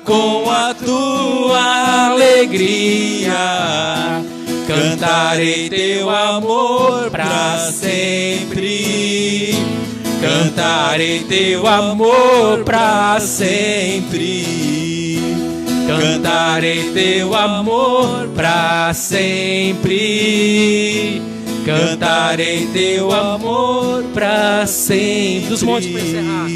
com a tua alegria. Cantarei teu amor pra sempre. Cantarei teu amor pra sempre. Cantarei teu amor pra sempre. Cantarei teu amor pra sempre. Dos montes para encerrar.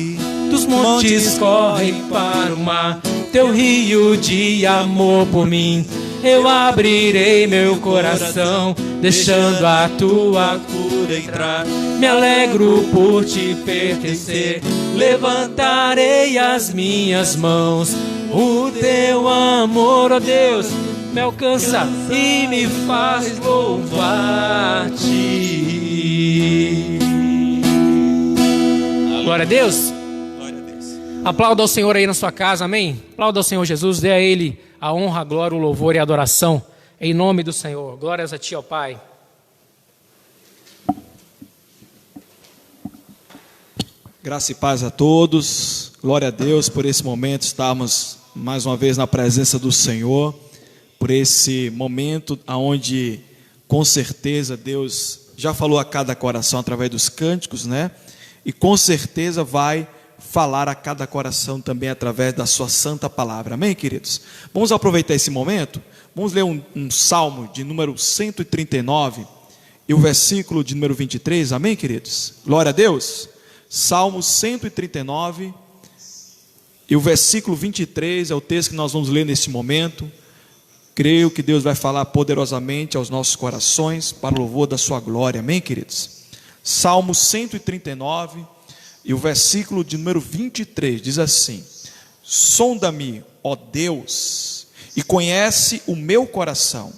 Dos montes correm para o mar, teu rio de amor por mim. Eu abrirei meu coração, deixando a tua cura entrar. Me alegro por te pertencer, levantarei as minhas mãos. O teu amor, ó Deus, me alcança e me faz louvar-te. Glória a Deus. Aplauda ao Senhor aí na sua casa, amém? Aplauda ao Senhor Jesus, dê a Ele a honra, a glória, o louvor e a adoração, em nome do Senhor. Glórias a Ti, ó Pai. Graça e paz a todos, glória a Deus por esse momento, estarmos mais uma vez na presença do Senhor, por esse momento onde com certeza Deus já falou a cada coração através dos cânticos, né? E com certeza vai falar a cada coração também através da sua santa palavra, amém, queridos? Vamos aproveitar esse momento, vamos ler um salmo de número 139 e o versículo de número 23, amém, queridos? Glória a Deus. Salmo 139 e o versículo 23 é o texto que nós vamos ler nesse momento. Creio que Deus vai falar poderosamente aos nossos corações para o louvor da sua glória, amém, queridos? Salmo 139 e o versículo de número 23 diz assim: sonda-me, ó Deus, e conhece o meu coração,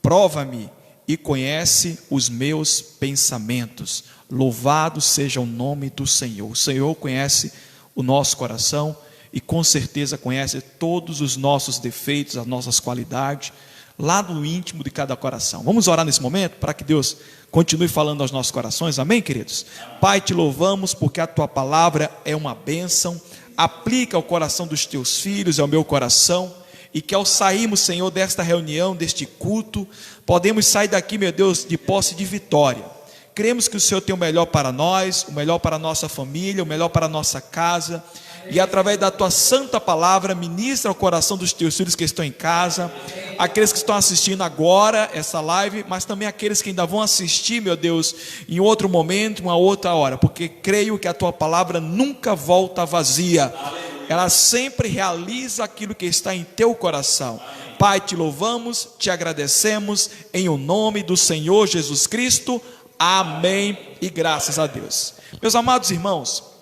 prova-me e conhece os meus pensamentos. Louvado seja o nome do Senhor. O Senhor conhece o nosso coração e com certeza conhece todos os nossos defeitos, as nossas qualidades, lá no íntimo de cada coração. Vamos orar nesse momento para que Deus continue falando aos nossos corações, amém, queridos? Pai, te louvamos porque a tua palavra é uma bênção, aplica ao coração dos teus filhos, ao meu coração, e que ao sairmos, Senhor, desta reunião, deste culto, podemos sair daqui, meu Deus, de posse de vitória. Cremos que o Senhor tem o melhor para nós, o melhor para a nossa família, o melhor para a nossa casa, e através da tua santa palavra, ministra ao coração dos teus filhos que estão em casa, aqueles que estão assistindo agora essa live, mas também aqueles que ainda vão assistir, meu Deus, em outro momento, uma outra hora, porque creio que a tua palavra nunca volta vazia, ela sempre realiza aquilo que está em teu coração. Pai, te louvamos, te agradecemos, em o nome do Senhor Jesus Cristo, amém e graças a Deus. Meus amados irmãos,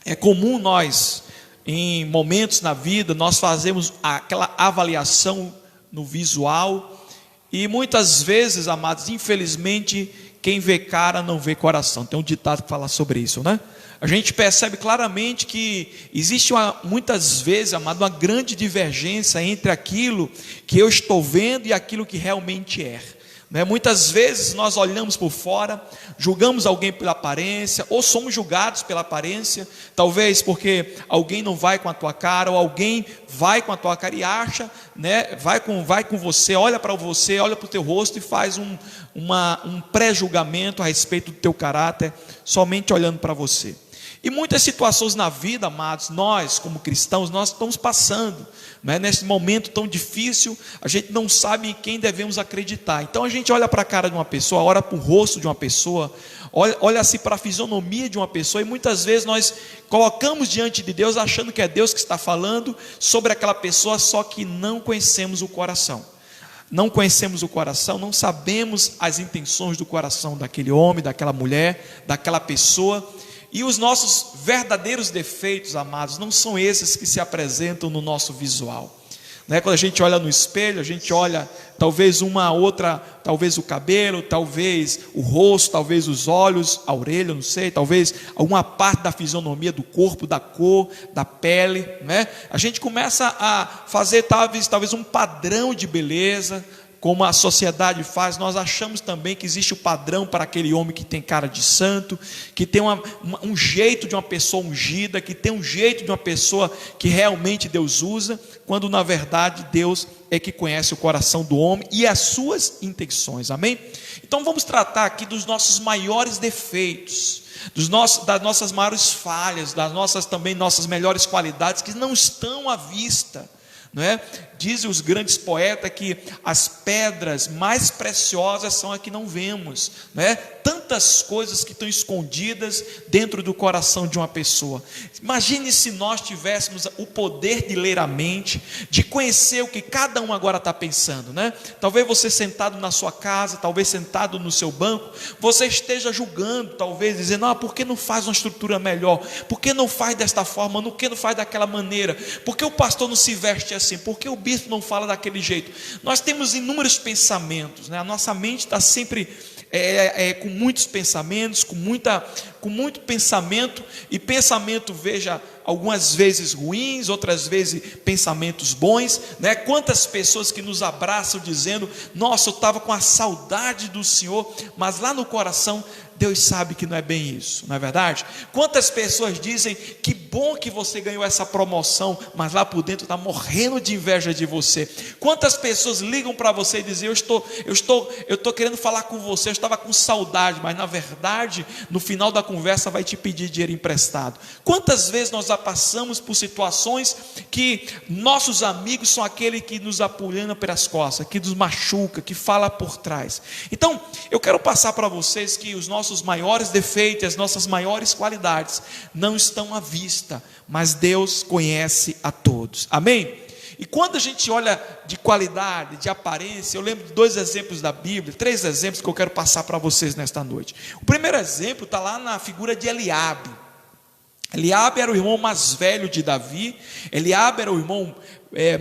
é comum nós, em momentos na vida, nós fazemos aquela avaliação no visual, e muitas vezes, amados, infelizmente, quem vê cara não vê coração. Tem um ditado que fala sobre isso, né? A gente percebe claramente que existe muitas vezes, amado, uma grande divergência entre aquilo que eu estou vendo e aquilo que realmente é. Muitas vezes nós olhamos por fora, julgamos alguém pela aparência, ou somos julgados pela aparência, talvez porque alguém não vai com a tua cara, ou alguém vai com a tua cara e acha, né, vai com você, olha para você, olha para o teu rosto e faz um pré-julgamento a respeito do teu caráter, somente olhando para você. E muitas situações na vida, amados, nós como cristãos, nós estamos passando, né? Nesse momento tão difícil, a gente não sabe em quem devemos acreditar. Então a gente olha para a cara de uma pessoa, olha para o rosto de uma pessoa, olha-se para a fisionomia de uma pessoa, e muitas vezes nós colocamos diante de Deus, achando que é Deus que está falando sobre aquela pessoa, só que não conhecemos o coração. Não conhecemos o coração, não sabemos as intenções do coração daquele homem, daquela mulher, daquela pessoa. E os nossos verdadeiros defeitos, amados, não são esses que se apresentam no nosso visual, né? Quando a gente olha no espelho, a gente olha talvez uma outra, talvez o cabelo, talvez o rosto, talvez os olhos, a orelha, não sei, talvez alguma parte da fisionomia do corpo, da cor, da pele, né? A gente começa a fazer talvez um padrão de beleza, como a sociedade faz, nós achamos também que existe o padrão para aquele homem que tem cara de santo, que tem um jeito de uma pessoa ungida, que tem um jeito de uma pessoa que realmente Deus usa, quando na verdade Deus é que conhece o coração do homem e as suas intenções, amém? Então vamos tratar aqui dos nossos maiores defeitos, das nossas maiores falhas, das nossas melhores qualidades que não estão à vista, não é? Dizem os grandes poetas que as pedras mais preciosas são as que não vemos, não é? Tantas coisas que estão escondidas dentro do coração de uma pessoa. Imagine se nós tivéssemos o poder de ler a mente, de conhecer o que cada um agora está pensando, né? Talvez você sentado na sua casa, talvez sentado no seu banco, você esteja julgando, talvez dizendo: por que não faz uma estrutura melhor? Por que não faz desta forma? Por que não faz daquela maneira? Por que o pastor não se veste assim? Por que o bispo não fala daquele jeito? Nós temos inúmeros pensamentos, né? A nossa mente está sempre com muitos pensamentos, com muito pensamento, e pensamento, veja, algumas vezes ruins, outras vezes pensamentos bons, né? Quantas pessoas que nos abraçam dizendo: nossa, eu estava com a saudade do Senhor, mas lá no coração Deus sabe que não é bem isso, não é verdade? Quantas pessoas dizem: que bom que você ganhou essa promoção, mas lá por dentro está morrendo de inveja de você. Quantas pessoas ligam para você e dizem: eu estou querendo falar com você, eu estava com saudade, mas na verdade no final da conversa vai te pedir dinheiro emprestado. Quantas vezes nós já passamos por situações que nossos amigos são aquele que nos apunhala pelas costas, que nos machuca, que fala por trás. Então eu quero passar para vocês que os nossos maiores defeitos, as nossas maiores qualidades não estão à vista, mas Deus conhece a todos, amém? E quando a gente olha de qualidade, de aparência, eu lembro de 2 exemplos da Bíblia, 3 exemplos que eu quero passar para vocês nesta noite. O primeiro exemplo está lá na figura de Eliabe. Eliabe era o irmão mais velho de Davi. Eliabe era o irmão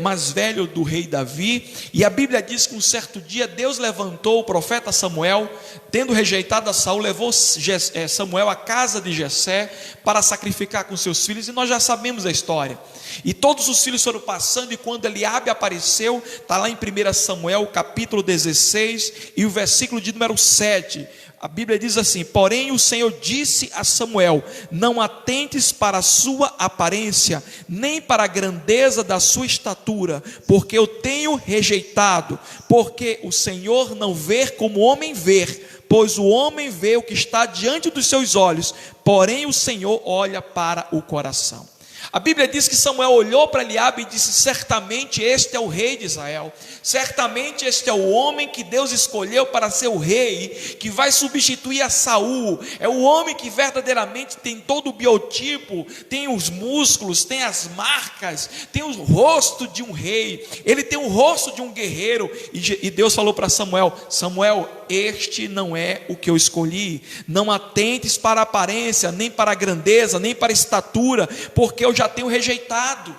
mais velho do rei Davi, e a Bíblia diz que um certo dia Deus levantou o profeta Samuel, tendo rejeitado a Saul, levou Samuel à casa de Jessé para sacrificar com seus filhos, e nós já sabemos a história. E todos os filhos foram passando, e quando Eliabe apareceu, está lá em 1 Samuel capítulo 16 e o versículo de número 7, a Bíblia diz assim: porém o Senhor disse a Samuel: não atentes para a sua aparência, nem para a grandeza da sua estatura, porque eu tenho rejeitado, porque o Senhor não vê como o homem vê, pois o homem vê o que está diante dos seus olhos, porém o Senhor olha para o coração. A Bíblia diz que Samuel olhou para Eliabe e disse: certamente este é o rei de Israel, certamente este é o homem que Deus escolheu para ser o rei, que vai substituir a Saul. É o homem que verdadeiramente tem todo o biotipo, tem os músculos, tem as marcas, tem o rosto de um rei, ele tem o rosto de um guerreiro. E Deus falou para Samuel: Samuel, este não é o que eu escolhi. Não atentes para a aparência, nem para a grandeza, nem para a estatura, porque eu já tenho rejeitado.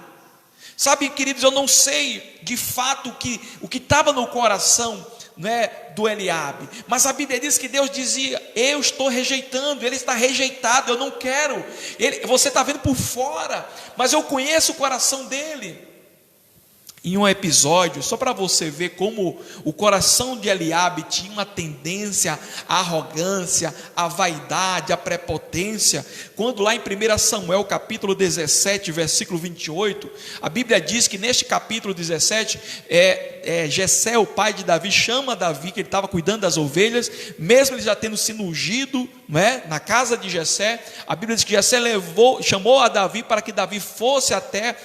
Sabe, queridos, eu não sei de fato o que estava no coração, né, do Eliabe, mas a Bíblia diz que Deus dizia: eu estou rejeitando, ele está rejeitado, eu não quero. Você está vendo por fora, mas eu conheço o coração dele. Em um episódio, só para você ver como o coração de Eliabe tinha uma tendência à arrogância, à vaidade, à prepotência, quando lá em 1 Samuel capítulo 17, versículo 28, a Bíblia diz que neste capítulo 17, Jessé, o pai de Davi, chama Davi, que ele estava cuidando das ovelhas, mesmo ele já tendo sido ungido, não é, na casa de Jessé. A Bíblia diz que Jessé chamou a Davi para que Davi fosse até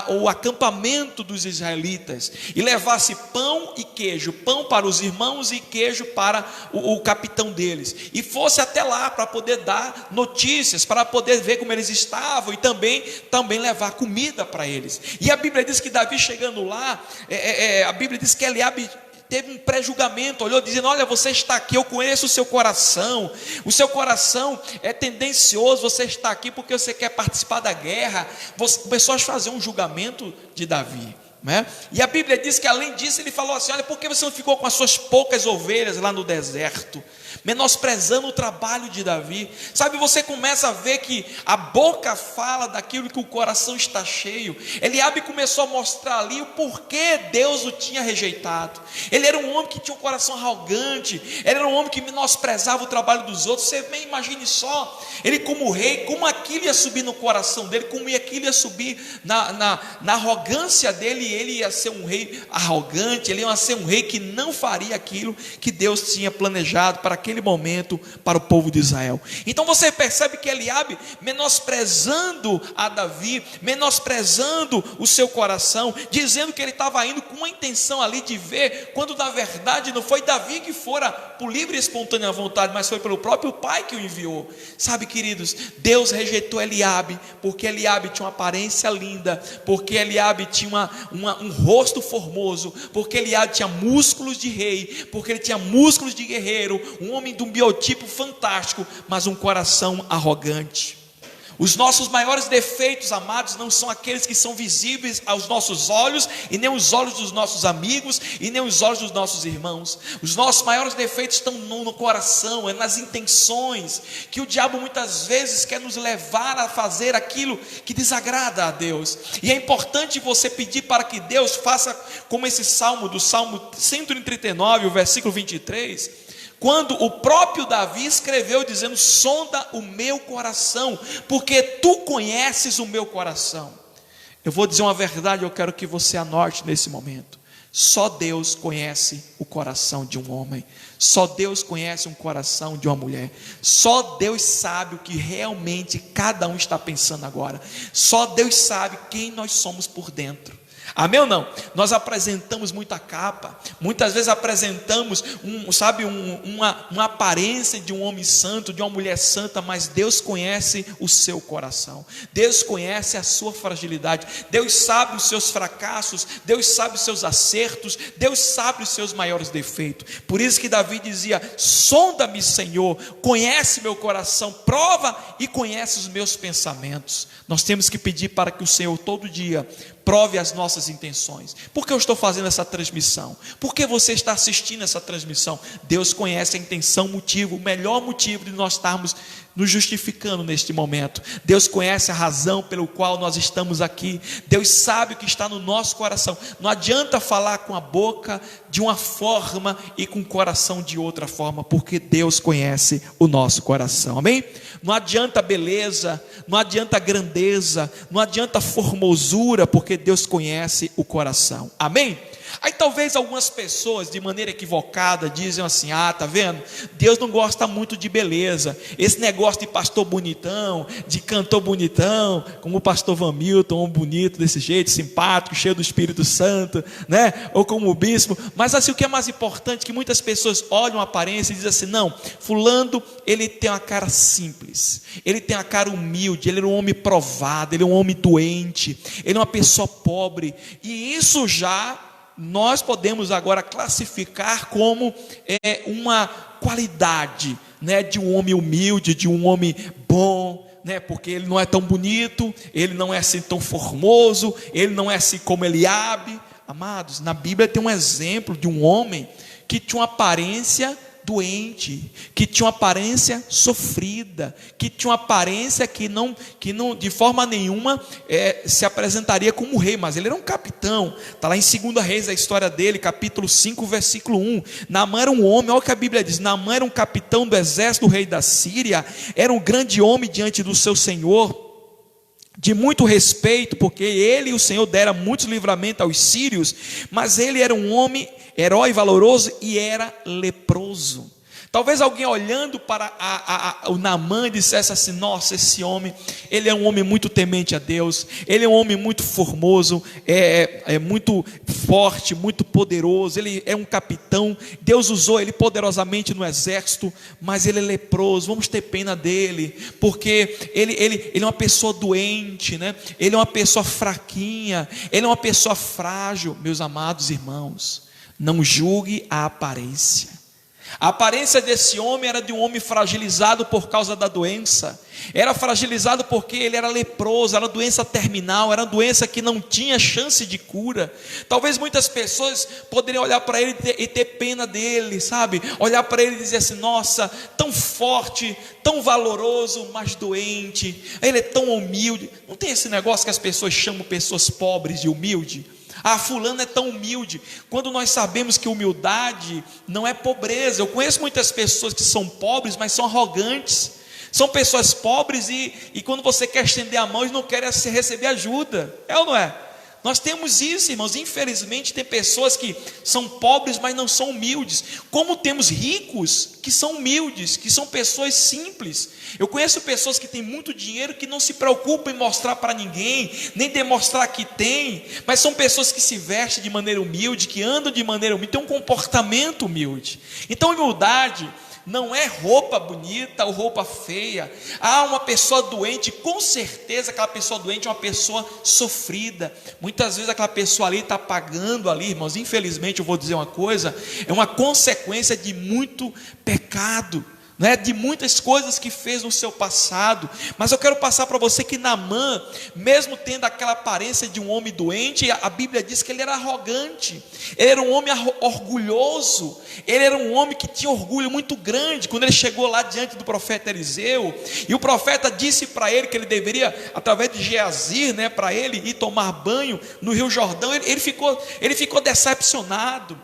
o acampamento dos israelitas e levasse pão e queijo, pão para os irmãos e queijo para o capitão deles, e fosse até lá para poder dar notícias, para poder ver como eles estavam, e também levar comida para eles. E a Bíblia diz que Davi, chegando lá, a Bíblia diz que Eliabe teve um pré-julgamento, olhou dizendo: olha, você está aqui, eu conheço o seu coração é tendencioso, você está aqui porque você quer participar da guerra. Você começou a fazer um julgamento de Davi. né? E a Bíblia diz que além disso ele falou assim: olha, por que você não ficou com as suas poucas ovelhas lá no deserto? Menosprezando o trabalho de Davi. Sabe, você começa a ver que a boca fala daquilo que o coração está cheio. Eliabe começou a mostrar ali o porquê Deus o tinha rejeitado. Ele era um homem que tinha um coração arrogante, ele era um homem que menosprezava o trabalho dos outros. Você bem imagine só, ele como rei, como aquilo ia subir no coração dele, como aquilo ia subir na arrogância dele. Ele ia ser um rei arrogante, ele ia ser um rei que não faria aquilo que Deus tinha planejado para aquele momento para o povo de Israel. Então você percebe que Eliabe, menosprezando a Davi, menosprezando o seu coração, dizendo que ele estava indo com uma intenção ali de ver, quando na verdade não foi Davi que fora por livre e espontânea vontade, mas foi pelo próprio pai que o enviou. Sabe, queridos, Deus rejeitou Eliabe porque Eliabe tinha uma aparência linda, porque Eliabe tinha um rosto formoso, porque Eliabe tinha músculos de rei, porque ele tinha músculos de guerreiro, um homem de um biotipo fantástico, mas um coração arrogante. Os nossos maiores defeitos, amados, não são aqueles que são visíveis aos nossos olhos, e nem os olhos dos nossos amigos, e nem os olhos dos nossos irmãos. Os nossos maiores defeitos estão no coração, é nas intenções, que o diabo muitas vezes quer nos levar a fazer aquilo que desagrada a Deus. E é importante você pedir para que Deus faça como esse salmo, do Salmo 139, o versículo 23, quando o próprio Davi escreveu dizendo: sonda o meu coração, porque tu conheces o meu coração. Eu vou dizer uma verdade, eu quero que você anote nesse momento: só Deus conhece o coração de um homem, só Deus conhece um coração de uma mulher, só Deus sabe o que realmente cada um está pensando agora, só Deus sabe quem nós somos por dentro. Amém ou não? Nós apresentamos muita capa, muitas vezes apresentamos uma aparência de um homem santo, de uma mulher santa, mas Deus conhece o seu coração, Deus conhece a sua fragilidade, Deus sabe os seus fracassos, Deus sabe os seus acertos, Deus sabe os seus maiores defeitos. Por isso que Davi dizia: sonda-me, Senhor, conhece meu coração, prova e conhece os meus pensamentos. Nós temos que pedir para que o Senhor todo dia prove as nossas intenções. Por que eu estou fazendo essa transmissão? Por que você está assistindo essa transmissão? Deus conhece a intenção, o motivo, o melhor motivo de nós estarmos nos justificando neste momento. Deus conhece a razão pelo qual nós estamos aqui. Deus sabe o que está no nosso coração. Não adianta falar com a boca de uma forma e com o coração de outra forma, porque Deus conhece o nosso coração. Amém? Não adianta beleza, não adianta grandeza, não adianta formosura, porque Deus conhece o coração. Amém? Aí talvez algumas pessoas de maneira equivocada dizem assim: ah, tá vendo? Deus não gosta muito de beleza. Esse negócio de pastor bonitão, de cantor bonitão, como o pastor Van Milton, um bonito desse jeito, simpático, cheio do Espírito Santo, né? Ou como o bispo. Mas assim, o que é mais importante, que muitas pessoas olham a aparência e dizem assim: não, fulano, ele tem uma cara simples, ele tem uma cara humilde, ele é um homem provado, ele é um homem doente, ele é uma pessoa pobre. E isso já nós podemos agora classificar como uma qualidade, né, de um homem humilde, de um homem bom, né, porque ele não é tão bonito, ele não é assim tão formoso, ele não é assim como Eliabe. Amados, na Bíblia tem um exemplo de um homem que tinha uma aparência doente, que tinha uma aparência sofrida, que tinha uma aparência que não de forma nenhuma se apresentaria como rei, mas ele era um capitão. Está lá em 2 Reis a história dele, capítulo 5, versículo 1. Naamã era um homem, olha o que a Bíblia diz: Naamã era um capitão do exército do rei da Síria, era um grande homem diante do seu senhor, de muito respeito, porque ele e o Senhor dera muitos livramentos aos sírios, mas ele era um homem herói valoroso e era leproso. Talvez alguém olhando para o Naamã dissesse assim: nossa, esse homem, ele é um homem muito temente a Deus, ele é um homem muito formoso, muito forte, muito poderoso, ele é um capitão, Deus usou ele poderosamente no exército, mas ele é leproso, vamos ter pena dele, porque ele é uma pessoa doente, né? Ele é uma pessoa fraquinha, ele é uma pessoa frágil. Meus amados irmãos, não julgue a aparência. A aparência desse homem era de um homem fragilizado por causa da doença. Era fragilizado porque ele era leproso, era doença terminal, era uma doença que não tinha chance de cura. Talvez muitas pessoas poderiam olhar para ele e ter pena dele, sabe? Olhar para ele e dizer assim: nossa, tão forte, tão valoroso, mas doente. Ele é tão humilde. Não tem esse negócio que as pessoas chamam pessoas pobres de humilde? Ah, fulano é tão humilde. Quando nós sabemos que humildade não é pobreza. Eu conheço muitas pessoas que são pobres, mas são arrogantes. São pessoas pobres e quando você quer estender a mão, eles não querem receber ajuda. É ou não é? Nós temos isso, irmãos. Infelizmente tem pessoas que são pobres, mas não são humildes. Como temos ricos que são humildes, que são pessoas simples. Eu conheço pessoas que têm muito dinheiro, que não se preocupam em mostrar para ninguém, nem demonstrar que tem, mas são pessoas que se vestem de maneira humilde, que andam de maneira humilde, têm um comportamento humilde. Então humildade não é roupa bonita ou roupa feia. Há uma pessoa doente, com certeza aquela pessoa doente é uma pessoa sofrida. Muitas vezes aquela pessoa ali está pagando ali, irmãos, infelizmente eu vou dizer uma coisa, é uma consequência de muito pecado, né, de muitas coisas que fez no seu passado. Mas eu quero passar para você que Naamã, mesmo tendo aquela aparência de um homem doente, a Bíblia diz que ele era arrogante, ele era um homem orgulhoso, ele era um homem que tinha orgulho muito grande. Quando ele chegou lá diante do profeta Eliseu, e o profeta disse para ele que ele deveria, através de Geazir, né, para ele ir tomar banho no Rio Jordão, ele ficou decepcionado.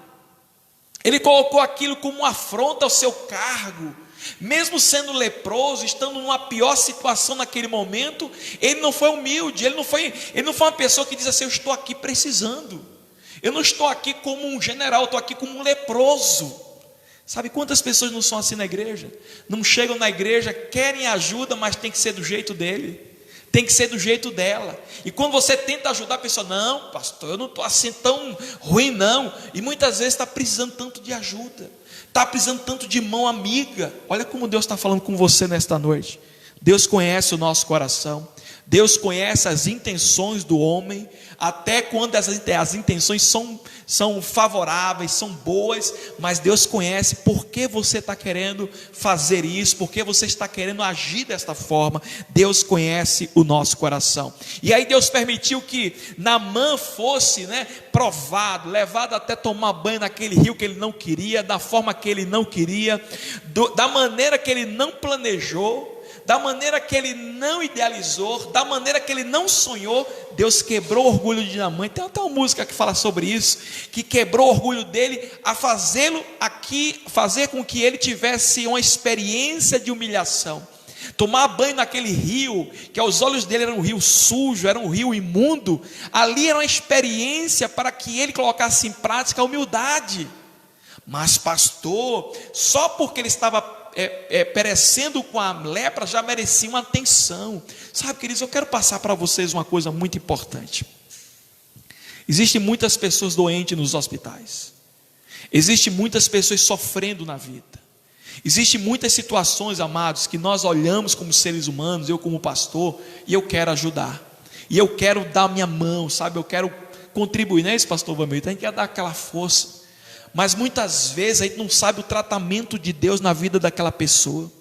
Ele colocou aquilo como uma afronta ao seu cargo. Mesmo sendo leproso, estando numa pior situação naquele momento, ele não foi humilde, ele não foi uma pessoa que diz assim: eu estou aqui precisando, eu não estou aqui como um general, eu estou aqui como um leproso. Sabe quantas pessoas não são assim na igreja? Não chegam na igreja, querem ajuda, mas tem que ser do jeito dele, tem que ser do jeito dela. E quando você tenta ajudar a pessoa: não, pastor, eu não estou assim tão ruim não. E muitas vezes está precisando tanto de ajuda, está precisando tanto de mão amiga. Olha como Deus está falando com você nesta noite. Deus conhece o nosso coração, Deus conhece as intenções do homem, até quando as intenções são favoráveis, são boas, mas Deus conhece por que você está querendo fazer isso, por que você está querendo agir desta forma. Deus conhece o nosso coração. E aí Deus permitiu que Naamã fosse, provado, levado até tomar banho naquele rio que ele não queria, da forma que ele não queria, da maneira que ele não planejou, da maneira que ele não idealizou, da maneira que ele não sonhou. Deus quebrou o orgulho de Naamã. Tem até uma música que fala sobre isso, que quebrou o orgulho dele a fazer com que ele tivesse uma experiência de humilhação. Tomar banho naquele rio, que aos olhos dele era um rio sujo, era um rio imundo, ali era uma experiência para que ele colocasse em prática a humildade. Mas pastor, só porque ele estava perecendo com a lepra, já merecia uma atenção. Sabe, queridos, eu quero passar para vocês uma coisa muito importante. Existem muitas pessoas doentes nos hospitais, existem muitas pessoas sofrendo na vida, existem muitas situações, amados, que nós olhamos como seres humanos, eu como pastor, e eu quero ajudar, e eu quero dar minha mão, sabe, eu quero contribuir, não é isso, pastor Vamilton? A gente quer dar aquela força, mas muitas vezes a gente não sabe o tratamento de Deus na vida daquela pessoa.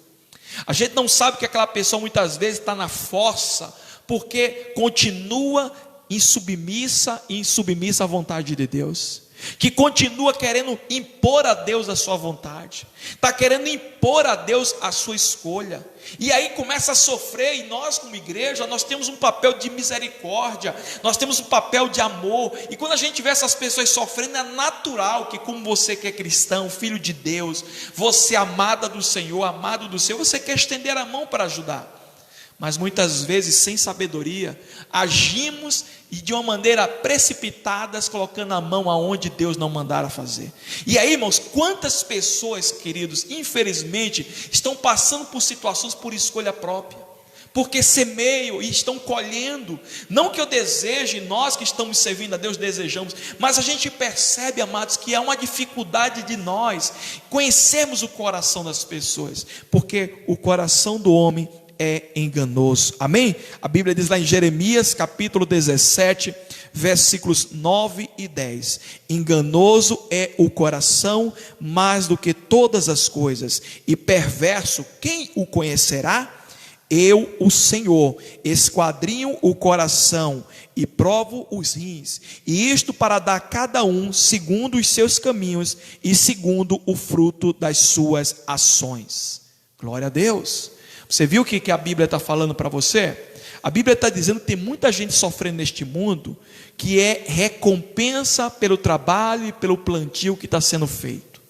A gente não sabe que aquela pessoa muitas vezes está na força, porque continua insubmissa à vontade de Deus, que continua querendo impor a Deus a sua vontade, está querendo impor a Deus a sua escolha, e aí começa a sofrer. E nós como igreja, nós temos um papel de misericórdia, nós temos um papel de amor, e quando a gente vê essas pessoas sofrendo, é natural que, como você que é cristão, filho de Deus, você amada do Senhor, amado do Senhor, você quer estender a mão para ajudar. Mas muitas vezes, sem sabedoria, agimos e de uma maneira precipitada, colocando a mão aonde Deus não mandara fazer. E aí, irmãos, quantas pessoas, queridos, infelizmente, estão passando por situações por escolha própria, porque semeiam e estão colhendo. Não que eu deseje, nós que estamos servindo a Deus desejamos, mas a gente percebe, amados, que há uma dificuldade de nós conhecermos o coração das pessoas, porque o coração do homem é enganoso. Amém? A Bíblia diz lá em Jeremias capítulo 17, versículos 9 e 10. Enganoso é o coração mais do que todas as coisas, e perverso, quem o conhecerá? Eu, o Senhor, esquadrinho o coração e provo os rins, e isto para dar a cada um segundo os seus caminhos e segundo o fruto das suas ações. Glória a Deus. Você viu o que a Bíblia está falando para você? A Bíblia está dizendo que tem muita gente sofrendo neste mundo, que é recompensa pelo trabalho e pelo plantio que está sendo feito.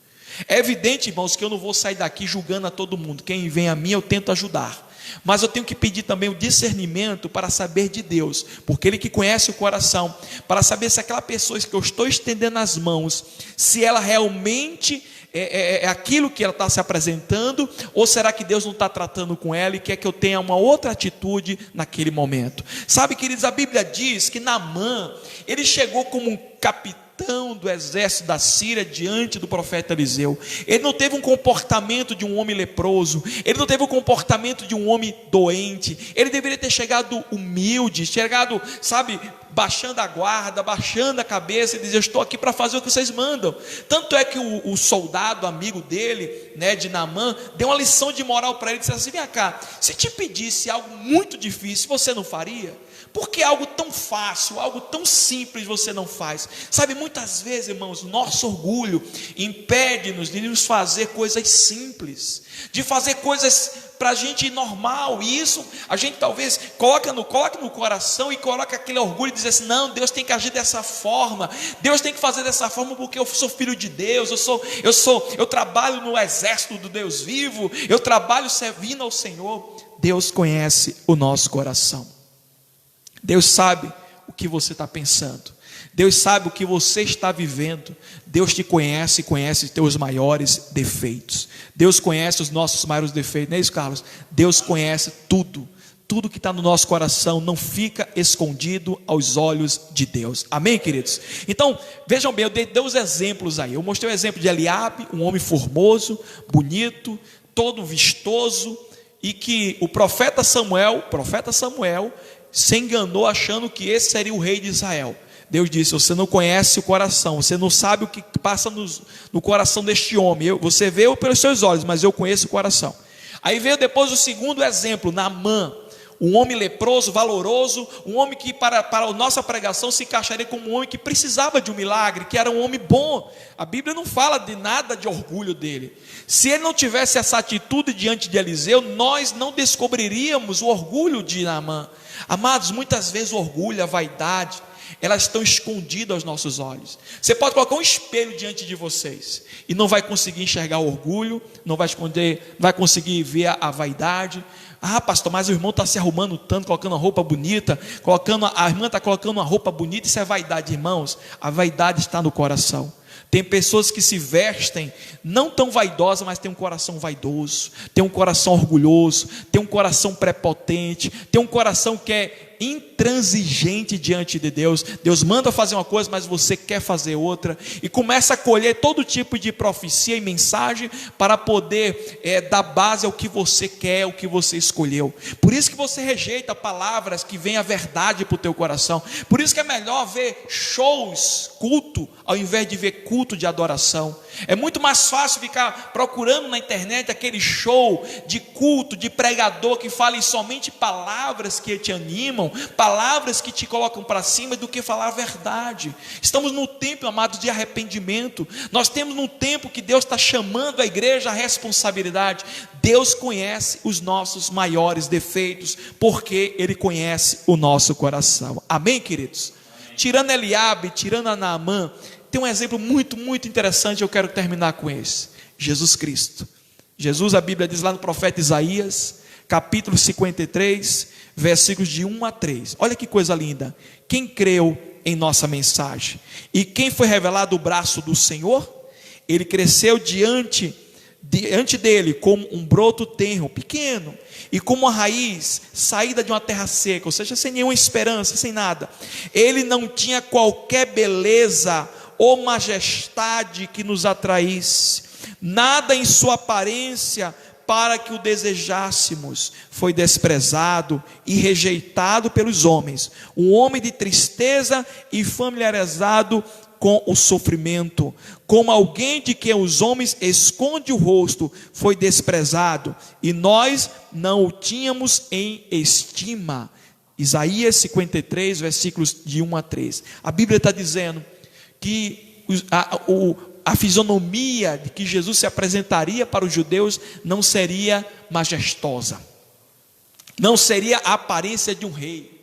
É evidente, irmãos, que eu não vou sair daqui julgando a todo mundo. Quem vem a mim eu tento ajudar, mas eu tenho que pedir também o discernimento para saber de Deus, porque Ele que conhece o coração, para saber se aquela pessoa que eu estou estendendo as mãos, se ela realmente é aquilo que ela está se apresentando, ou será que Deus não está tratando com ela e quer que eu tenha uma outra atitude naquele momento. Sabe, queridos, a Bíblia diz que Naamã, ele chegou como um capitão do exército da Síria diante do profeta Eliseu. Ele não teve um comportamento de um homem leproso, ele não teve um comportamento de um homem doente. Ele deveria ter chegado humilde, chegado, sabe, baixando a guarda, baixando a cabeça e dizer: eu estou aqui para fazer o que vocês mandam. Tanto é que o soldado amigo dele, de Naamã, deu uma lição de moral para ele, disse assim: vem cá, se te pedisse algo muito difícil, você não faria? Porque algo tão fácil, algo tão simples você não faz? Sabe, muitas vezes, irmãos, nosso orgulho impede-nos de nos fazer coisas simples, de fazer coisas para a gente normal, e isso a gente talvez coloque no coração e coloca aquele orgulho e diz assim: não, Deus tem que agir dessa forma, Deus tem que fazer dessa forma porque eu sou filho de Deus, eu trabalho no exército do Deus vivo, eu trabalho servindo ao Senhor. Deus conhece o nosso coração. Deus sabe o que você está pensando, Deus sabe o que você está vivendo. Deus te conhece e conhece os teus maiores defeitos. Deus conhece os nossos maiores defeitos, não é isso, Carlos? Deus conhece tudo que está no nosso coração, não fica escondido aos olhos de Deus. Amém, queridos? Então, vejam bem, eu dei 2 exemplos aí. Eu mostrei o exemplo de Eliabe, um homem formoso, bonito, todo vistoso, e que o profeta Samuel se enganou achando que esse seria o rei de Israel. Deus disse: você não conhece o coração, você não sabe o que passa no coração deste homem. Você vê pelos seus olhos, mas eu conheço o coração. Aí veio depois o segundo exemplo, Naamã, um homem leproso, valoroso, um homem que para a nossa pregação se encaixaria como um homem que precisava de um milagre, que era um homem bom. A Bíblia não fala de nada de orgulho dele. Se ele não tivesse essa atitude diante de Eliseu, nós não descobriríamos o orgulho de Naamã. Amados, muitas vezes o orgulho, a vaidade, elas estão escondidas aos nossos olhos. Você pode colocar um espelho diante de vocês e não vai conseguir enxergar o orgulho, não vai conseguir ver a vaidade. Ah, pastor, mas o irmão está se arrumando tanto, colocando uma roupa bonita, a irmã está colocando uma roupa bonita, isso é vaidade. Irmãos, a vaidade está no coração. Tem pessoas que se vestem não tão vaidosas, mas tem um coração vaidoso, tem um coração orgulhoso, tem um coração prepotente, tem um coração que é intransigente diante de Deus. Deus manda fazer uma coisa, mas você quer fazer outra, e começa a colher todo tipo de profecia e mensagem para poder dar base ao que você quer, ao que você escolheu. Por isso que você rejeita palavras que vêm a verdade para o teu coração. Por isso que é melhor ver shows, culto, ao invés de ver culto de adoração. É muito mais fácil ficar procurando na internet aquele show de culto, de pregador que fala somente palavras que te animam, palavras que te colocam para cima, do que falar a verdade. Estamos num tempo, amados, de arrependimento. Nós temos num tempo que Deus está chamando a igreja à responsabilidade. Deus conhece os nossos maiores defeitos, porque Ele conhece o nosso coração. Amém, queridos? Amém. Tirando Eliabe, tirando Naamã, tem um exemplo muito, muito interessante. Eu quero terminar com esse: Jesus Cristo. Jesus, a Bíblia diz lá no profeta Isaías, capítulo 53, versículos de 1 a 3. Olha que coisa linda. Quem creu em nossa mensagem e quem foi revelado o braço do Senhor, ele cresceu diante dele como um broto tenro, pequeno, e como uma raiz saída de uma terra seca, ou seja, sem nenhuma esperança, sem nada. Ele não tinha qualquer beleza ou majestade que nos atraísse, nada em sua aparência para que o desejássemos, foi desprezado e rejeitado pelos homens, um homem de tristeza e familiarizado com o sofrimento, como alguém de quem os homens escondem o rosto, foi desprezado, e nós não o tínhamos em estima. Isaías 53, versículos de 1 a 3. A Bíblia está dizendo que a fisionomia de que Jesus se apresentaria para os judeus não seria majestosa, não seria a aparência de um rei,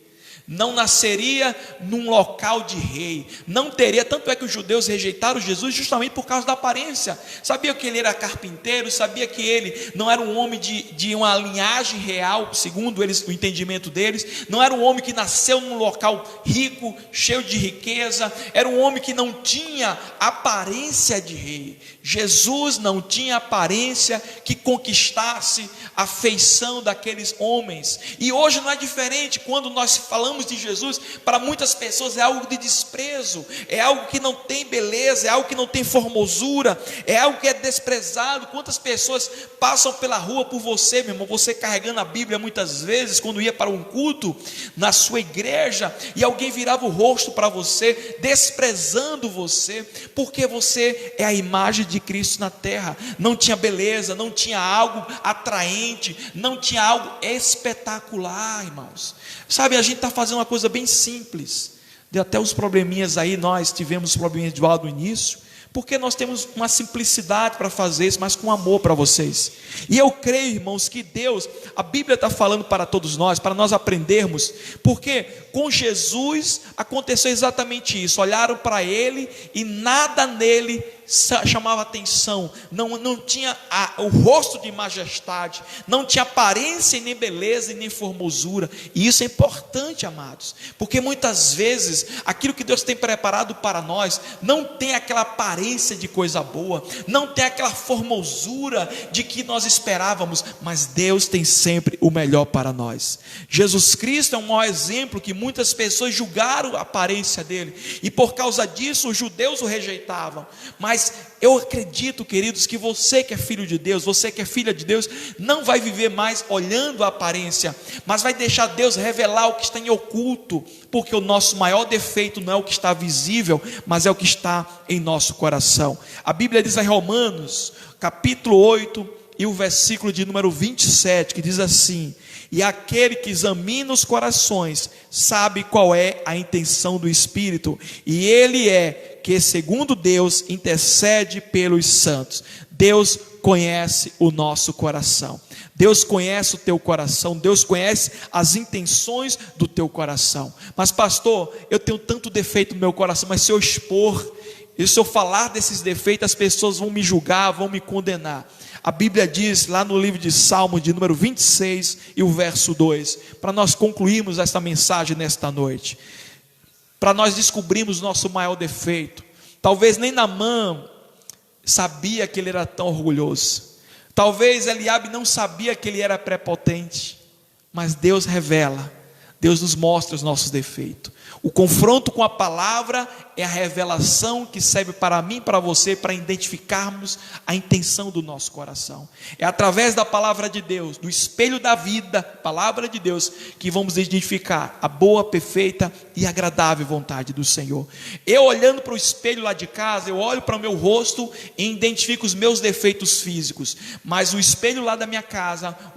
não nasceria num local de rei, não teria, tanto é que os judeus rejeitaram Jesus justamente por causa da aparência. Sabia que ele era carpinteiro, sabia que ele não era um homem de uma linhagem real, segundo eles, o entendimento deles, não era um homem que nasceu num local rico, cheio de riqueza, era um homem que não tinha aparência de rei. Jesus não tinha aparência que conquistasse a afeição daqueles homens, e hoje não é diferente. Quando nós falamos de Jesus, para muitas pessoas é algo de desprezo, é algo que não tem beleza, é algo que não tem formosura, é algo que é desprezado. Quantas pessoas passam pela rua por você, meu irmão, você carregando a Bíblia muitas vezes, quando ia para um culto na sua igreja, e alguém virava o rosto para você, desprezando você, porque você é a imagem de Cristo na terra. Não tinha beleza, não tinha algo atraente, não tinha algo espetacular, irmãos. Sabe, a gente está fazendo uma coisa bem simples, de até os probleminhas aí, nós tivemos probleminhas de no início, porque nós temos uma simplicidade para fazer isso, mas com amor para vocês. E eu creio, irmãos, que Deus, a Bíblia está falando para todos nós, para nós aprendermos, porque com Jesus aconteceu exatamente isso. Olharam para Ele e nada nele chamava atenção, não tinha o rosto de majestade, não tinha aparência, nem beleza, nem formosura. E isso é importante, amados, porque muitas vezes aquilo que Deus tem preparado para nós não tem aquela aparência de coisa boa, não tem aquela formosura de que nós esperávamos, mas Deus tem sempre o melhor para nós. Jesus Cristo é um maior exemplo, que muitas pessoas julgaram a aparência dele, e por causa disso os judeus o rejeitavam. Mas eu acredito, queridos, que você que é filho de Deus, você que é filha de Deus, não vai viver mais olhando a aparência, mas vai deixar Deus revelar o que está em oculto, porque o nosso maior defeito não é o que está visível, mas é o que está em nosso coração. A Bíblia diz em Romanos, capítulo 8, e o versículo de número 27, que diz assim: e aquele que examina os corações sabe qual é a intenção do Espírito, e ele é que, segundo Deus, intercede pelos santos. Deus conhece o nosso coração, Deus conhece o teu coração, Deus conhece as intenções do teu coração. Mas pastor, eu tenho tanto defeito no meu coração, mas se eu expor, e se eu falar desses defeitos, as pessoas vão me julgar, vão me condenar. A Bíblia diz lá no livro de Salmos, de número 26 e o verso 2, para nós concluirmos esta mensagem nesta noite, para nós descobrirmos nosso maior defeito. Talvez nem Naamã sabia que ele era tão orgulhoso, talvez Eliabe não sabia que ele era prepotente, mas Deus revela, Deus nos mostra os nossos defeitos. O confronto com a palavra é a revelação que serve para mim e para você, para identificarmos a intenção do nosso coração. É através da palavra de Deus, do espelho da vida, palavra de Deus, que vamos identificar a boa, perfeita e agradável vontade do Senhor. Eu olhando para o espelho lá de casa, eu olho para o meu rosto e identifico os meus defeitos físicos, mas o espelho lá da minha casa,